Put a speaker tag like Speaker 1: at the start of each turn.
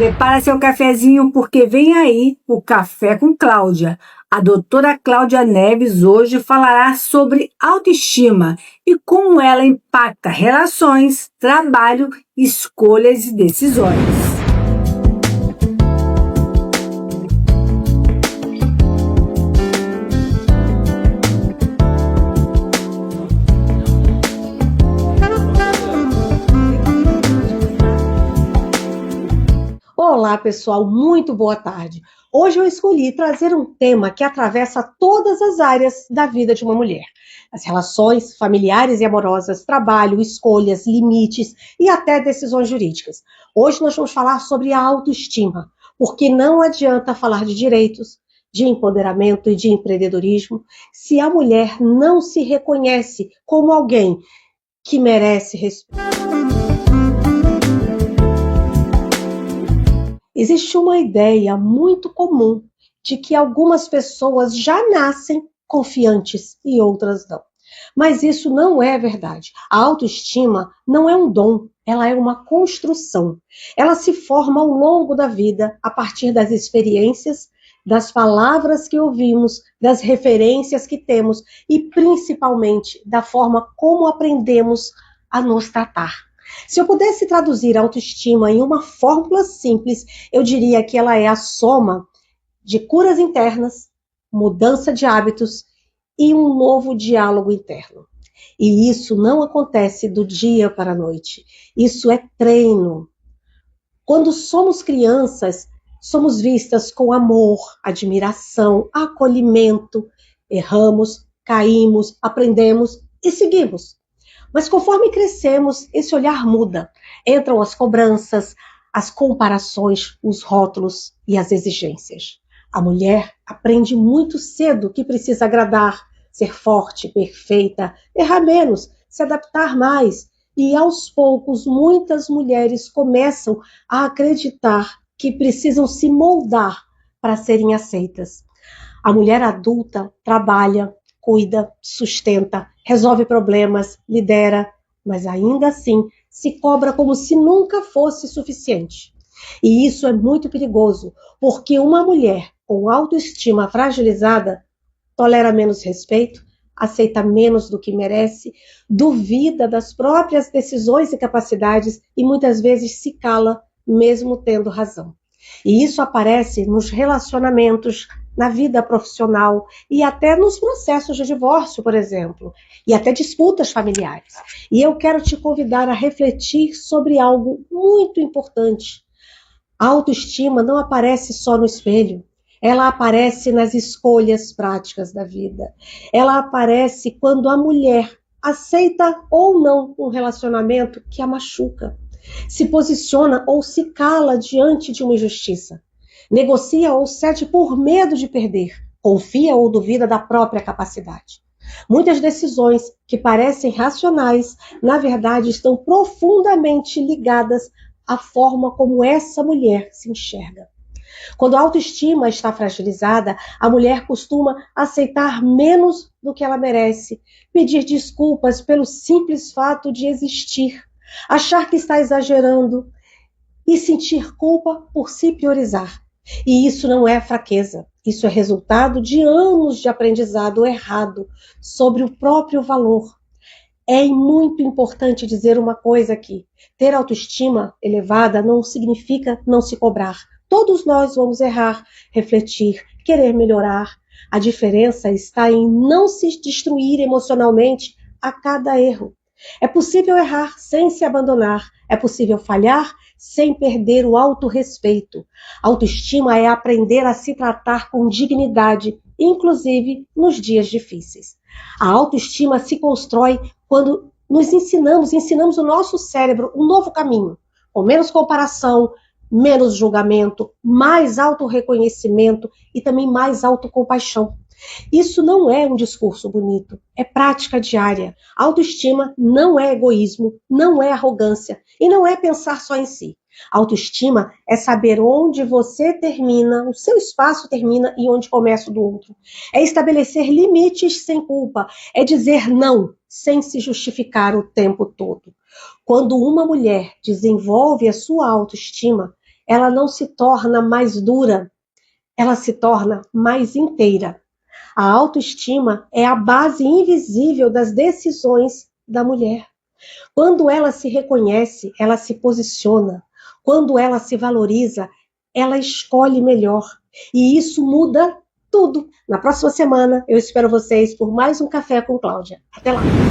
Speaker 1: Prepara seu cafezinho porque vem aí o Café com Cláudia. A doutora Cláudia Neves hoje falará sobre autoestima e como ela impacta relações, trabalho, escolhas e decisões.
Speaker 2: Olá, pessoal, muito boa tarde. Hoje eu escolhi trazer um tema que atravessa todas as áreas da vida de uma mulher. As relações familiares e amorosas, trabalho, escolhas, limites e até decisões jurídicas. Hoje nós vamos falar sobre a autoestima, porque não adianta falar de direitos, de empoderamento e de empreendedorismo se a mulher não se reconhece como alguém que merece respeito. Existe uma ideia muito comum de que algumas pessoas já nascem confiantes e outras não. Mas isso não é verdade. A autoestima não é um dom, ela é uma construção. Ela se forma ao longo da vida, a partir das experiências, das palavras que ouvimos, das referências que temos e principalmente da forma como aprendemos a nos tratar. Se eu pudesse traduzir a autoestima em uma fórmula simples, eu diria que ela é a soma de curas internas, mudança de hábitos e um novo diálogo interno. E isso não acontece do dia para a noite. Isso é treino. Quando somos crianças, somos vistas com amor, admiração, acolhimento. Erramos, caímos, aprendemos e seguimos. Mas conforme crescemos, esse olhar muda. Entram as cobranças, as comparações, os rótulos e as exigências. A mulher aprende muito cedo que precisa agradar, ser forte, perfeita, errar menos, se adaptar mais. E aos poucos, muitas mulheres começam a acreditar que precisam se moldar para serem aceitas. A mulher adulta trabalha, cuida, sustenta, resolve problemas, lidera, mas ainda assim se cobra como se nunca fosse suficiente. E isso é muito perigoso, porque uma mulher com autoestima fragilizada tolera menos respeito, aceita menos do que merece, duvida das próprias decisões e capacidades e muitas vezes se cala, mesmo tendo razão. E isso aparece nos relacionamentos, na vida profissional e até nos processos de divórcio, por exemplo, e até disputas familiares. E eu quero te convidar a refletir sobre algo muito importante. A autoestima não aparece só no espelho, ela aparece nas escolhas práticas da vida. Ela aparece quando a mulher aceita ou não um relacionamento que a machuca, se posiciona ou se cala diante de uma injustiça. Negocia ou cede por medo de perder, confia ou duvida da própria capacidade. Muitas decisões que parecem racionais, na verdade, estão profundamente ligadas à forma como essa mulher se enxerga. Quando a autoestima está fragilizada, a mulher costuma aceitar menos do que ela merece, pedir desculpas pelo simples fato de existir, achar que está exagerando e sentir culpa por se priorizar. E isso não é fraqueza, isso é resultado de anos de aprendizado errado sobre o próprio valor. É muito importante dizer uma coisa aqui: ter autoestima elevada não significa não se cobrar. Todos nós vamos errar, refletir, querer melhorar. A diferença está em não se destruir emocionalmente a cada erro. É possível errar sem se abandonar, é possível falhar sem perder o autorrespeito. Autoestima é aprender a se tratar com dignidade, inclusive nos dias difíceis. A autoestima se constrói quando nos ensinamos o nosso cérebro um novo caminho, com menos comparação, menos julgamento, mais autorreconhecimento e também mais autocompaixão. Isso não é um discurso bonito, é prática diária. Autoestima não é egoísmo, não é arrogância e não é pensar só em si. Autoestima é saber onde você termina, o seu espaço termina e onde começa o do outro. É estabelecer limites sem culpa, é dizer não sem se justificar o tempo todo. Quando uma mulher desenvolve a sua autoestima, ela não se torna mais dura, ela se torna mais inteira. A autoestima é a base invisível das decisões da mulher. Quando ela se reconhece, ela se posiciona. Quando ela se valoriza, ela escolhe melhor. E isso muda tudo. Na próxima semana, eu espero vocês por mais um Café com Cláudia. Até lá!